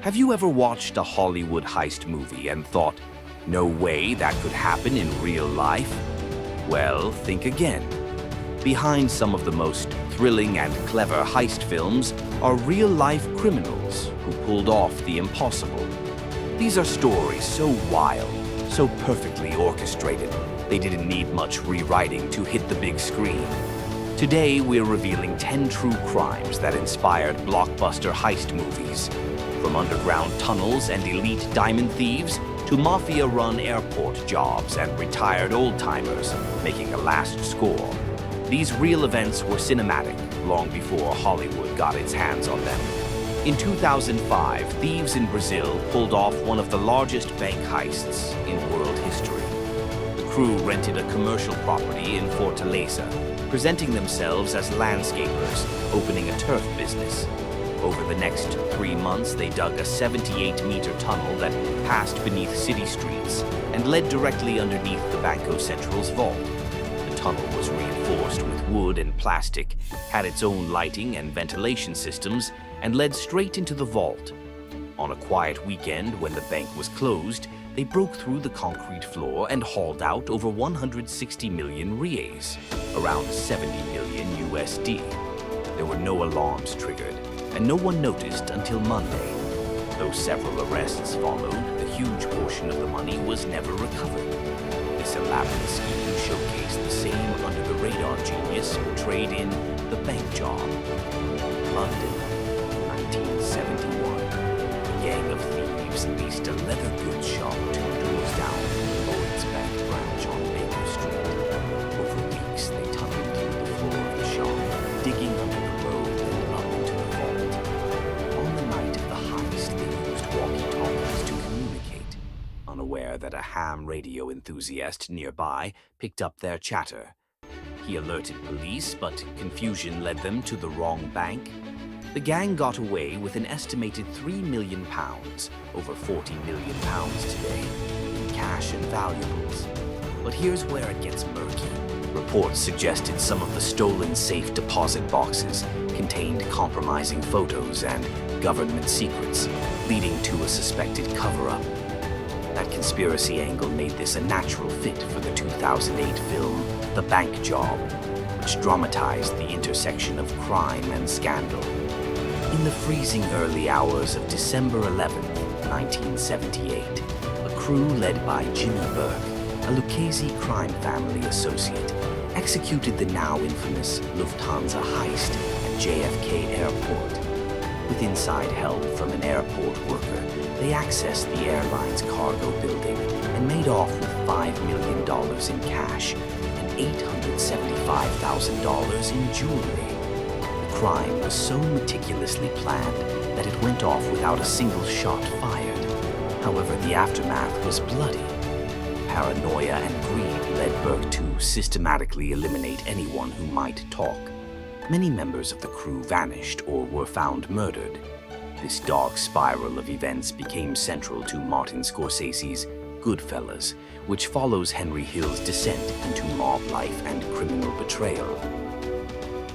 Have you ever watched a Hollywood heist movie and thought, no way that could happen in real life? Well, think again. Behind some of the most thrilling and clever heist films are real-life criminals who pulled off the impossible. These are stories so wild, so perfectly orchestrated, they didn't need much rewriting to hit the big screen. Today, we're revealing 10 true crimes that inspired blockbuster heist movies. From underground tunnels and elite diamond thieves to mafia-run airport jobs and retired old-timers making a last score. These real events were cinematic long before Hollywood got its hands on them. In 2005, thieves in Brazil pulled off one of the largest bank heists in world history. The crew rented a commercial property in Fortaleza, presenting themselves as landscapers, opening a turf business. Over the next 3 months, they dug a 78-meter tunnel that passed beneath city streets and led directly underneath the Banco Central's vault. The tunnel was reinforced with wood and plastic, had its own lighting and ventilation systems, and led straight into the vault. On a quiet weekend when the bank was closed, they broke through the concrete floor and hauled out over 160 million reais, around 70 million USD. There were no alarms triggered, and no one noticed until Monday. Though several arrests followed, a huge portion of the money was never recovered. This elaborate scheme showcased the same under-the-radar genius portrayed in The Bank Job. London, 1971. A gang of thieves leased a leather goods shop 2 doors down from Lloyd's Bank branch on Baker Street. Over weeks, they tunneled through the floor of the shop, digging under the road and up into the vault. On the night of the heist, they used walkie-talkies to communicate, unaware that a ham radio enthusiast nearby picked up their chatter. He alerted police, but confusion led them to the wrong bank. The gang got away with an estimated £3 million, over £40 million today, in cash and valuables. But here's where it gets murky. Reports suggested some of the stolen safe deposit boxes contained compromising photos and government secrets, leading to a suspected cover-up. That conspiracy angle made this a natural fit for the 2008 film The Bank Job, which dramatized the intersection of crime and scandal. In the freezing early hours of December 11, 1978, a crew led by Jimmy Burke, a Lucchese crime family associate, executed the now infamous Lufthansa heist at JFK Airport. With inside help from an airport worker, they accessed the airline's cargo building and made off with $5 million in cash and $875,000 in jewelry. The crime was so meticulously planned that it went off without a single shot fired. However, the aftermath was bloody. Paranoia and greed led Burke to systematically eliminate anyone who might talk. Many members of the crew vanished or were found murdered. This dark spiral of events became central to Martin Scorsese's Goodfellas, which follows Henry Hill's descent into mob life and criminal betrayal.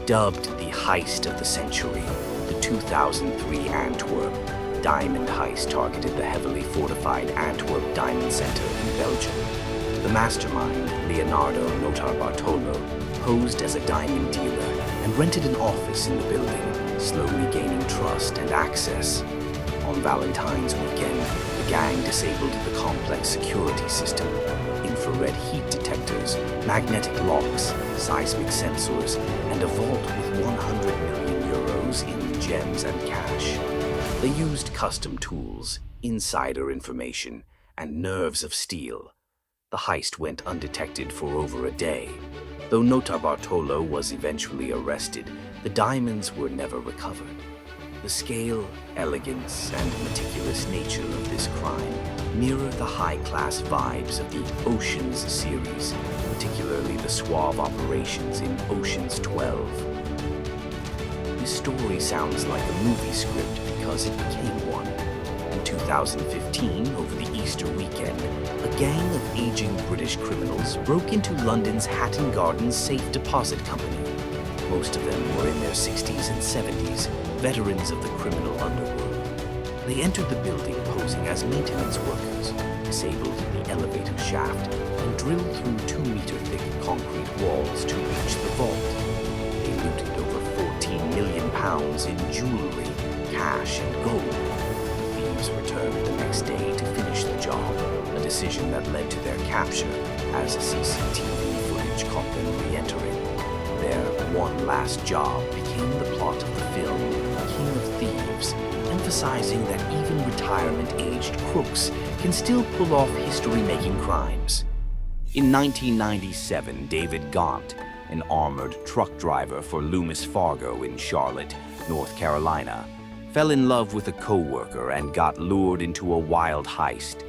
Dubbed the heist of the century, the 2003 Antwerp diamond heist targeted the heavily fortified Antwerp Diamond Center in Belgium. The mastermind, Leonardo Notarbartolo, posed as a diamond dealer and rented an office in the building, slowly gaining trust and access. On Valentine's weekend, the gang disabled the complex security system, infrared heat detectors, magnetic locks, seismic sensors, and a vault with 100 million euros in gems and cash. They used custom tools, insider information, and nerves of steel. The heist went undetected for over a day. Though Notarbartolo was eventually arrested, the diamonds were never recovered. The scale, elegance, and meticulous nature of this crime mirror the high-class vibes of the Oceans series, particularly the suave operations in Ocean's 12. This story sounds like a movie script because it became one. In 2015, over the Easter weekend, a gang of aging British criminals broke into London's Hatton Garden safe deposit company. Most of them were in their 60s and 70s, veterans of the criminal underworld. They entered the building posing as maintenance workers, disabled the elevator shaft, and drilled through 2-meter-thick concrete walls to reach the vault. They looted over £14 million in jewelry, cash, and gold. Thieves returned the next day to finish the job, a decision that led to their capture as CCTV footage caught them re-entering. Their one last job became the plot of the film King of Thieves, emphasizing that even retirement-aged crooks can still pull off history-making crimes. In 1997, David Gaunt, an armored truck driver for Loomis Fargo in Charlotte, North Carolina, fell in love with a co-worker and got lured into a wild heist.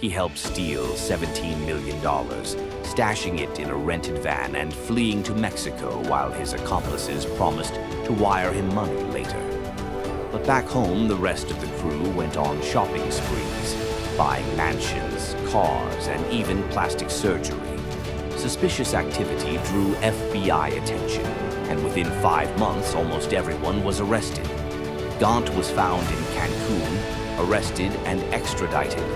He helped steal $17 million, stashing it in a rented van and fleeing to Mexico while his accomplices promised to wire him money later. But back home, the rest of the crew went on shopping sprees, buying mansions, cars, and even plastic surgery. Suspicious activity drew FBI attention, and within 5 months, almost everyone was arrested. Gaunt was found in Cancun, arrested and extradited.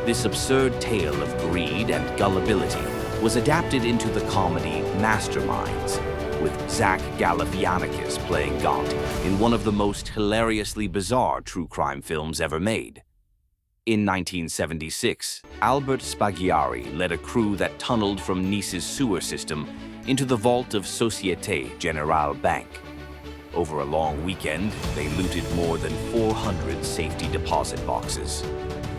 This absurd tale of greed and gullibility was adapted into the comedy Masterminds, with Zach Galifianakis playing Gaunt in one of the most hilariously bizarre true crime films ever made. In 1976, Albert Spaghiari led a crew that tunneled from Nice's sewer system into the vault of Société Générale Bank. Over a long weekend, they looted more than 400 safety deposit boxes.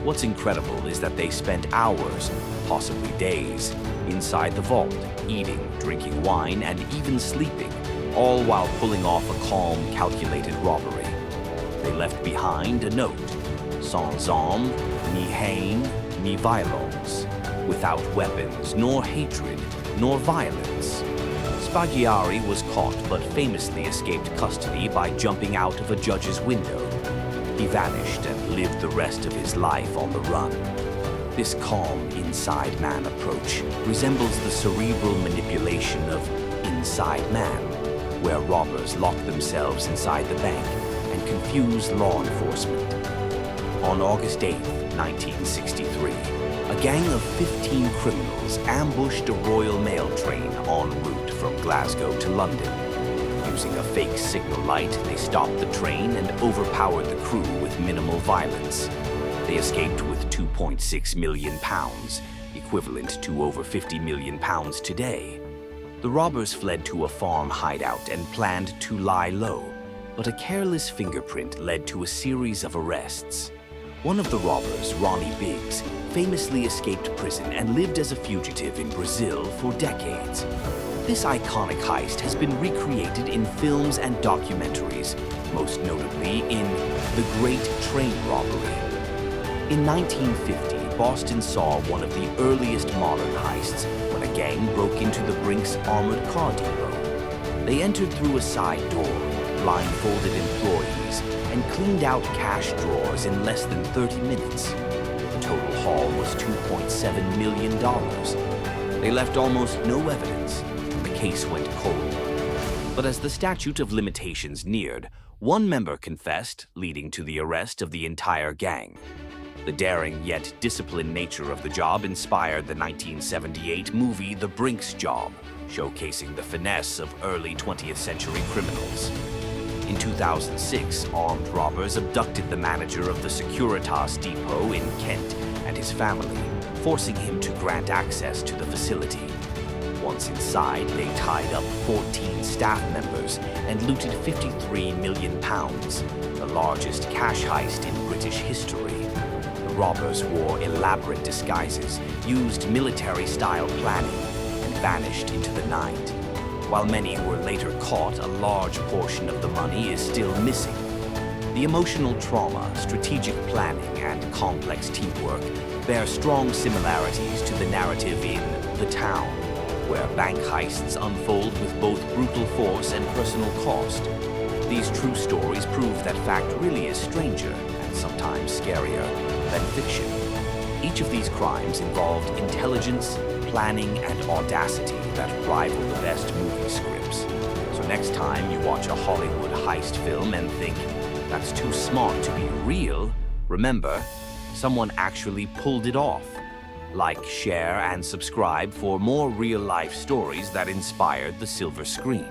What's incredible is that they spent hours, possibly days, inside the vault, eating, drinking wine, and even sleeping, all while pulling off a calm, calculated robbery. They left behind a note: sans armes, ni haine, ni violence, without weapons, nor hatred, nor violence. Spaghiari was caught but famously escaped custody by jumping out of a judge's window. He vanished and lived the rest of his life on the run. This calm, inside man approach resembles the cerebral manipulation of Inside Man, where robbers lock themselves inside the bank and confuse law enforcement. On August 8, 1963, a gang of 15 criminals ambushed a Royal Mail train en route from Glasgow to London. Using a fake signal light, they stopped the train and overpowered the crew with minimal violence. They escaped with £2.6 million, equivalent to over £50 million today. The robbers fled to a farm hideout and planned to lie low, but a careless fingerprint led to a series of arrests. One of the robbers, Ronnie Biggs, famously escaped prison and lived as a fugitive in Brazil for decades. This iconic heist has been recreated in films and documentaries, most notably in The Great Train Robbery. In 1950, Boston saw one of the earliest modern heists when a gang broke into the Brinks armored car depot. They entered through a side door, blindfolded employees, and cleaned out cash drawers in less than 30 minutes. The total haul was $2.7 million. They left almost no evidence, and the case went cold. But as the statute of limitations neared, one member confessed, leading to the arrest of the entire gang. The daring yet disciplined nature of the job inspired the 1978 movie The Brinks Job, showcasing the finesse of early 20th century criminals. In 2006, armed robbers abducted the manager of the Securitas depot in Kent and his family, forcing him to grant access to the facility. Once inside, they tied up 14 staff members and looted £53 million, the largest cash heist in British history. The robbers wore elaborate disguises, used military-style planning, and vanished into the night. While many were later caught, a large portion of the money is still missing. The emotional trauma, strategic planning, and complex teamwork bear strong similarities to the narrative in The Town, where bank heists unfold with both brutal force and personal cost. These true stories prove that fact really is stranger, and sometimes scarier, than fiction. Each of these crimes involved intelligence, planning, and audacity that rival the best movie scripts. So next time you watch a Hollywood heist film and think, that's too smart to be real, Remember, someone actually pulled it off. Like, share, and subscribe for more real-life stories that inspired the silver screen.